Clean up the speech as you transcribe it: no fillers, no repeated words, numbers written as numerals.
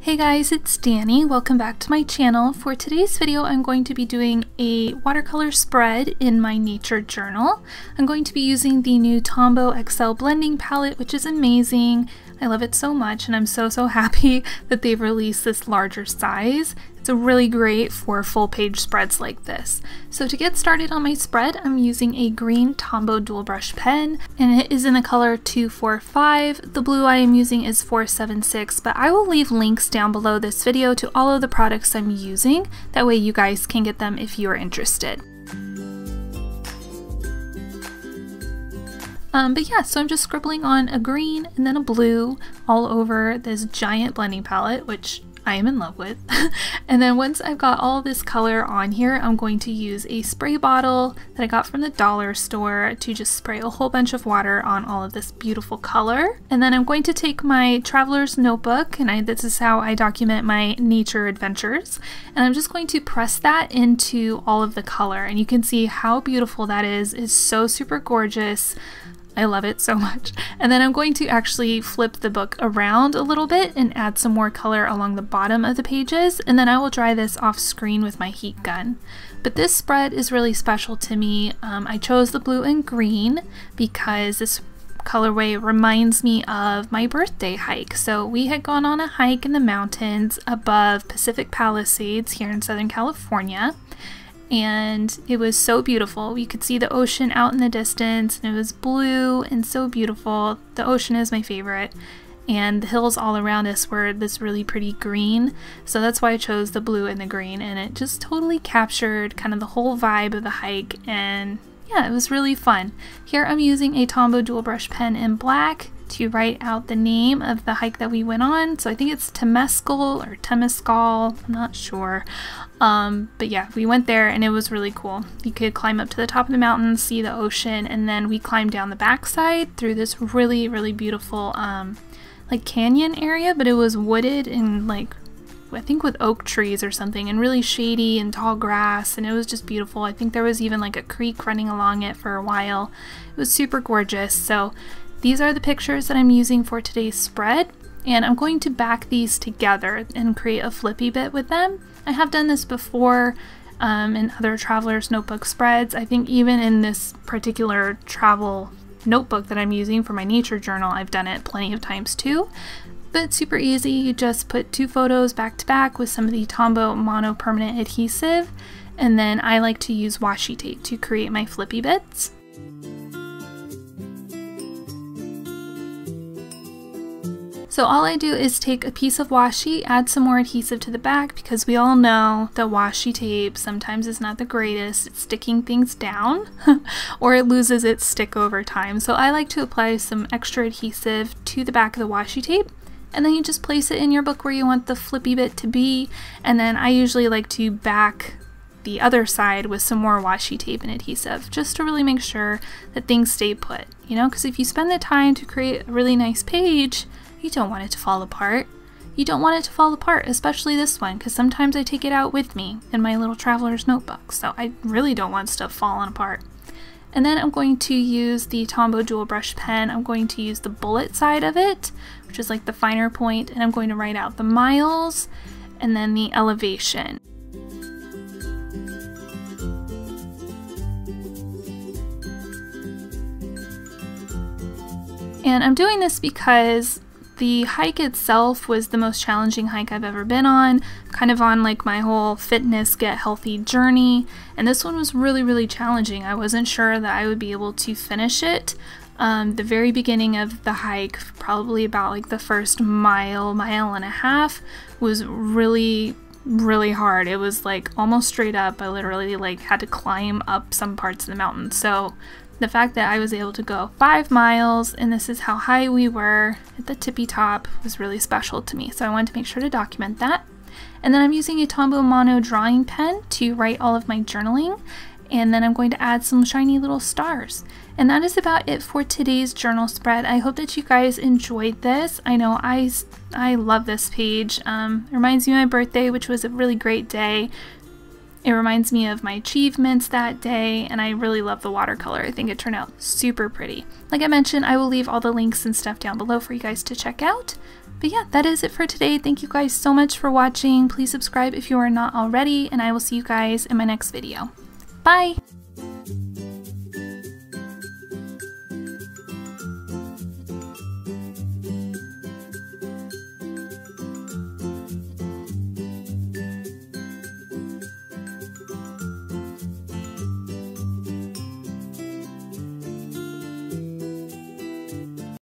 Hey guys, it's Danny. Welcome back to my channel. For today's video, I'm going to be doing a watercolor spread in my nature journal. I'm going to be using the new Tombow XL blending palette, which is amazing. I love it so much, and I'm so happy that they've released this larger size. It's really great for full page spreads like this. So to get started on my spread, I'm using a green Tombow dual brush pen, and it is in the color 245. The blue I am using is 476, but I will leave links down below this video to all of the products I'm using. That way you guys can get them if you are interested. But yeah, so I'm just scribbling on a green and then a blue all over this giant blending palette, which I am in love with. And then once I've got all this color on here, I'm going to use a spray bottle that I got from the dollar store to just spray a whole bunch of water on all of this beautiful color. And then I'm going to take my traveler's notebook, and this is how I document my nature adventures, and I'm just going to press that into all of the color, and you can see how beautiful that is. It's so super gorgeous. I love it so much. And then I'm going to actually flip the book around a little bit and add some more color along the bottom of the pages, and then I will dry this off screen with my heat gun. But this spread is really special to me. I chose the blue and green because this colorway reminds me of my birthday hike. So we had gone on a hike in the mountains above Pacific Palisades here in Southern California, and it was so beautiful. You could see the ocean out in the distance, and it was blue and so beautiful. The ocean is my favorite, and the hills all around us were this really pretty green, so that's why I chose the blue and the green, and it just totally captured kind of the whole vibe of the hike, and yeah, it was really fun. Here I'm using a Tombow dual brush pen in black to write out the name of the hike that we went on. So I think it's Temescal or Temescal, I'm not sure. But yeah, we went there and it was really cool. You could climb up to the top of the mountain, see the ocean, and then we climbed down the backside through this really beautiful like canyon area, but it was wooded and like I think with oak trees or something, and really shady and tall grass, and it was just beautiful. I think there was even like a creek running along it for a while. It was super gorgeous. So these are the pictures that I'm using for today's spread, and I'm going to back these together and create a flippy bit with them. I have done this before in other traveler's notebook spreads. I think even in this particular travel notebook that I'm using for my nature journal, I've done it plenty of times too. But it's super easy. You just put two photos back to back with some of the Tombow mono permanent adhesive, and then I like to use washi tape to create my flippy bits. So all I do is take a piece of washi, add some more adhesive to the back, because we all know that washi tape sometimes is not the greatest at sticking things down or it loses its stick over time. So I like to apply some extra adhesive to the back of the washi tape, and then you just place it in your book where you want the flippy bit to be, and then I usually like to back the other side with some more washi tape and adhesive, just to really make sure that things stay put, you know, because if you spend the time to create a really nice page, you don't want it to fall apart. You don't want it to fall apart, especially this one, because sometimes I take it out with me in my little traveler's notebook, so I really don't want stuff falling apart. And then I'm going to use the Tombow dual brush pen. I'm going to use the bullet side of it, which is like the finer point, and I'm going to write out the miles and then the elevation. And I'm doing this because the hike itself was the most challenging hike I've ever been on, kind of on like my whole fitness get healthy journey, and this one was really challenging. I wasn't sure that I would be able to finish it. The very beginning of the hike, probably about like the first mile and a half, was really hard. It was like almost straight up. I literally like had to climb up some parts of the mountain. So the fact that I was able to go 5 miles, and this is how high we were at the tippy top, was really special to me. So I wanted to make sure to document that. And then I'm using a Tombow mono drawing pen to write all of my journaling. And then I'm going to add some shiny little stars. And that is about it for today's journal spread. I hope that you guys enjoyed this. I know I love this page. It reminds me of my birthday, which was a really great day. It reminds me of my achievements that day, and I really love the watercolor. I think it turned out super pretty. Like I mentioned, I will leave all the links and stuff down below for you guys to check out. But yeah, that is it for today. Thank you guys so much for watching. Please subscribe if you are not already, and I will see you guys in my next video. Bye!